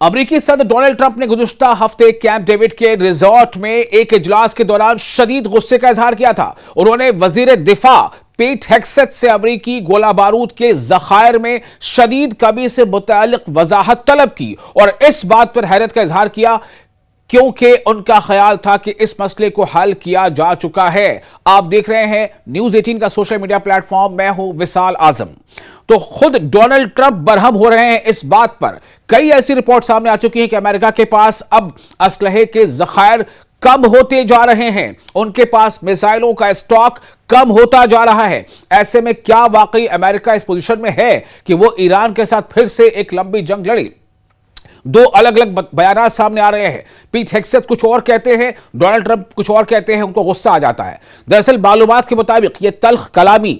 امریکی صدر Donald Trump نے گزشتہ ہفتے کیمپ ڈیوڈ کے ریزورٹ میں ایک اجلاس کے دوران شدید غصے کا اظہار کیا تھا۔ انہوں نے وزیر دفاع پیٹ ہیگسیت سے امریکی گولہ بارود کے ذخائر میں شدید کمی سے متعلق وضاحت طلب کی اور اس بات پر حیرت کا اظہار کیا کیونکہ ان کا خیال تھا کہ اس مسئلے کو حل کیا جا چکا ہے۔ آپ دیکھ رہے ہیں نیوز 18 کا سوشل میڈیا پلیٹ فارم، میں ہوں وصال اعظم۔ تو خود ڈونلڈ ٹرمپ برہم ہو رہے ہیں اس بات پر۔ کئی ایسی رپورٹ سامنے آ چکی ہیں کہ امریکہ کے پاس اب اسلحے کے ذخائر کم ہوتے جا رہے ہیں، ان کے پاس میزائلوں کا اسٹاک کم ہوتا جا رہا ہے۔ ایسے میں کیا واقعی امریکہ اس پوزیشن میں ہے کہ وہ ایران کے ساتھ پھر سے ایک لمبی جنگ لڑے؟ دو الگ الگ بیانات سامنے آ رہے ہیں۔ پیٹ ہیگسیت کچھ اور کہتے ہیں، ڈونلڈ ٹرمپ کچھ اور کہتے ہیں، ان کو غصہ آ جاتا ہے۔ دراصل معلومات کے مطابق یہ تلخ کلامی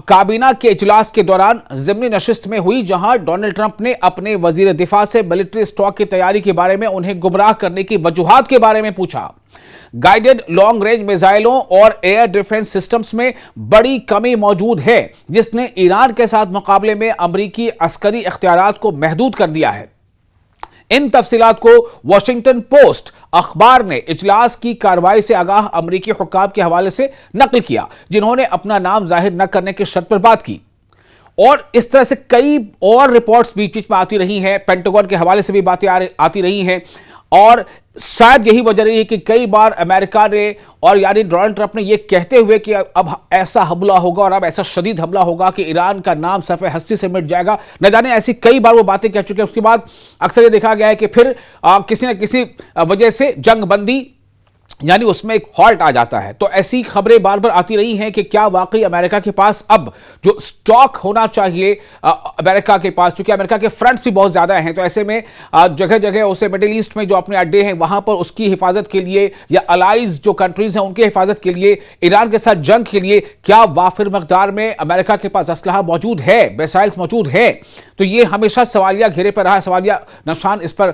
کابینہ کے اجلاس کے دوران ضمنی نشست میں ہوئی، جہاں ڈونلڈ ٹرمپ نے اپنے وزیر دفاع سے ملٹری اسٹاک کی تیاری کے بارے میں انہیں گمراہ کرنے کی وجوہات کے بارے میں پوچھا۔ گائیڈڈ لانگ رینج میزائلوں اور ایئر ڈیفنس سسٹمز میں بڑی کمی موجود ہے، جس نے ایران کے ساتھ مقابلے میں امریکی عسکری اختیارات کو محدود کر دیا ہے۔ ان تفصیلات کو واشنگٹن پوسٹ اخبار نے اجلاس کی کارروائی سے آگاہ امریکی حکام کے حوالے سے نقل کیا، جنہوں نے اپنا نام ظاہر نہ کرنے کی شرط پر بات کی۔ اور اس طرح سے کئی اور رپورٹس بیچ میں آتی رہی ہیں، پینٹاگون کے حوالے سے بھی باتیں آتی رہی ہیں، اور شاید یہی وجہ رہی ہے کہ کئی بار امریکہ نے اور یعنی ڈونلڈ ٹرمپ نے یہ کہتے ہوئے کہ اب ایسا حملہ ہوگا اور اب ایسا شدید حملہ ہوگا کہ ایران کا نام صفحہ ہستی سے مٹ جائے گا، نہ جانے ایسی کئی بار وہ باتیں کہہ چکے ہیں۔ اس کے بعد اکثر یہ دیکھا گیا ہے کہ پھر کسی نہ کسی وجہ سے جنگ بندی یعنی اس میں ایک ہالٹ آ جاتا ہے۔ تو ایسی خبریں بار بار آتی رہی ہیں کہ کیا واقعی امریکہ کے پاس اب جو سٹاک ہونا چاہیے امریکہ کے پاس، چونکہ امریکہ کے فرنٹس بھی بہت زیادہ ہیں، تو ایسے میں جگہ جگہ اسے مڈل ایسٹ میں جو اپنے اڈے ہیں وہاں پر اس کی حفاظت کے لیے یا الائز جو کنٹریز ہیں ان کی حفاظت کے لیے، ایران کے ساتھ جنگ کے لیے کیا وافر مقدار میں امریکہ کے پاس اسلحہ موجود ہے، میزائلز موجود ہے؟ تو یہ ہمیشہ سوالیہ گھیرے پر رہا ہے، سوالیہ نشان اس پر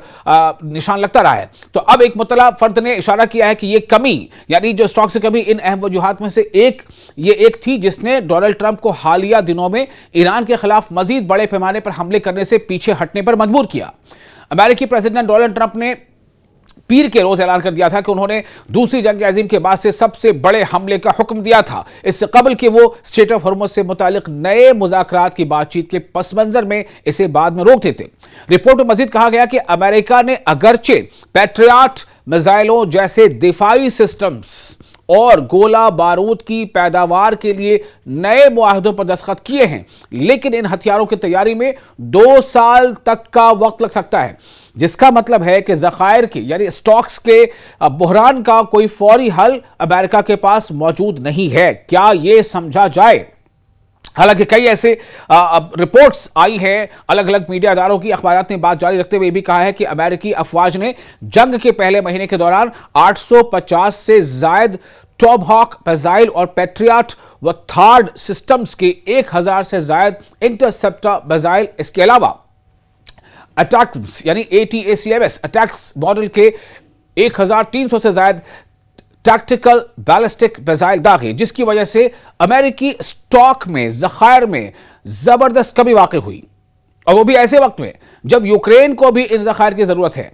نشان لگتا رہا ہے۔ تو اب ایک مطلع فرد نے اشارہ کیا ہے کہ یہ کمی یعنی جو سٹاک سے کمی ان اہم وجوہات میں سے ایک تھی جس نے ڈونلڈ ٹرمپ کو حالیہ دنوں میں ایران کے خلاف مزید بڑے پیمانے پر حملے کرنے سے پیچھے ہٹنے پر مجبور کیا۔ امریکی پریزیڈنٹ ڈونلڈ ٹرمپ نے پیر کے روز اعلان کر دیا تھا کہ انہوں نے دوسری جنگ عظیم کے بعد سے سب سے بڑے حملے کا حکم دیا تھا، اس سے قبل کہ وہ اسٹریٹ آف ہرمز سے متعلق نئے مذاکرات کی بات چیت کے پس منظر میں اسے بعد میں روک دیتے۔ رپورٹ میں مزید کہا گیا کہ امریکہ نے اگرچہ پیٹریاٹ میزائلوں جیسے دفاعی سسٹمز اور گولہ بارود کی پیداوار کے لیے نئے معاہدوں پر دستخط کیے ہیں، لیکن ان ہتھیاروں کی تیاری میں 2 سال تک کا وقت لگ سکتا ہے، جس کا مطلب ہے کہ ذخائر کی یعنی سٹاکس کے بحران کا کوئی فوری حل امریکہ کے پاس موجود نہیں ہے۔ کیا یہ سمجھا جائے؟ حالانکہ کئی ایسے رپورٹس آئی ہیں الگ الگ میڈیا اداروں کی، اخبارات نے بات جاری رکھتے ہوئے بھی کہا ہے کہ امریکی افواج نے جنگ کے پہلے مہینے کے دوران 850 سے زائد ٹوم ہاک میزائل اور پیٹریاٹ و تھارڈ سسٹمز کے 1000 سے زائد انٹرسپٹر میزائل، اس کے علاوہ اٹیکمس یعنی ATACMS اٹیکس ماڈل کے 1300 سے زائد ٹیکٹیکل بیلسٹک میزائل داغے، جس کی وجہ سے امریکی سٹاک میں ذخائر میں زبردست کمی واقع ہوئی، اور وہ بھی ایسے وقت میں جب یوکرین کو بھی ان ذخائر کی ضرورت ہے۔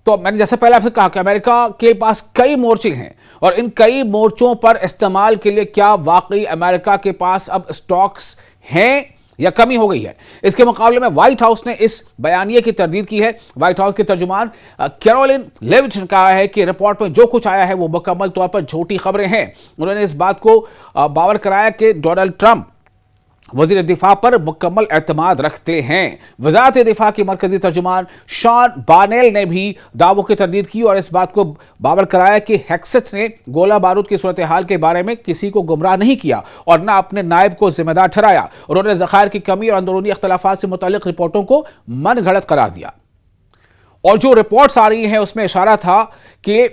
تو میں نے جیسے پہلے آپ سے کہا کہ امریکہ کے پاس کئی مورچے ہیں، اور ان کئی مورچوں پر استعمال کے لیے کیا واقعی امریکہ کے پاس اب سٹاکس ہیں یا کمی ہو گئی ہے؟ اس کے مقابلے میں وائٹ ہاؤس نے اس بیانیے کی تردید کی ہے۔ وائٹ ہاؤس کے ترجمان کیرولین لیوٹ نے کہا ہے کہ رپورٹ میں جو کچھ آیا ہے وہ مکمل طور پر جھوٹی خبریں ہیں۔ انہوں نے اس بات کو باور کرایا کہ ڈونلڈ ٹرمپ وزیر دفاع پر مکمل اعتماد رکھتے ہیں۔ وزارت دفاع کی مرکزی ترجمان شان بارنیل نے بھی دعووں کی تردید کی اور اس بات کو باور کرایا کہ ہیگسیت نے گولہ بارود کی صورتحال کے بارے میں کسی کو گمراہ نہیں کیا اور نہ اپنے نائب کو ذمہ دار ٹھہرایا۔ انہوں نے ذخائر کی کمی اور اندرونی اختلافات سے متعلق رپورٹوں کو من گھڑت قرار دیا، اور جو رپورٹس آ رہی ہیں اس میں اشارہ تھا کہ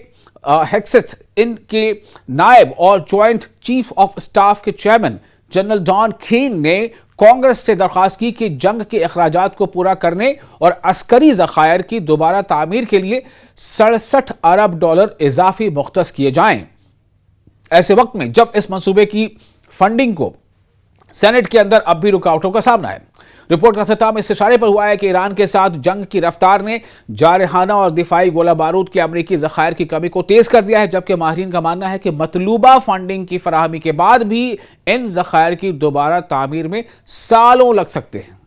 ہیگسیت ان کے نائب اور جوائنٹ چیف آف سٹاف کے چیئرمین جنرل ڈان کین نے کانگریس سے درخواست کی کہ جنگ کے اخراجات کو پورا کرنے اور عسکری ذخائر کی دوبارہ تعمیر کے لیے $67 ارب اضافی مختص کیے جائیں۔ ایسے وقت میں جب اس منصوبے کی فنڈنگ کو سینٹ کے اندر اب بھی رکاوٹوں کا سامنا ہے۔ رپورٹ کا اختتام اس اشارے پر ہوا ہے کہ ایران کے ساتھ جنگ کی رفتار نے جارحانہ اور دفاعی گولہ بارود کے امریکی ذخائر کی کمی کو تیز کر دیا ہے، جبکہ ماہرین کا ماننا ہے کہ مطلوبہ فنڈنگ کی فراہمی کے بعد بھی ان ذخائر کی دوبارہ تعمیر میں سالوں لگ سکتے ہیں۔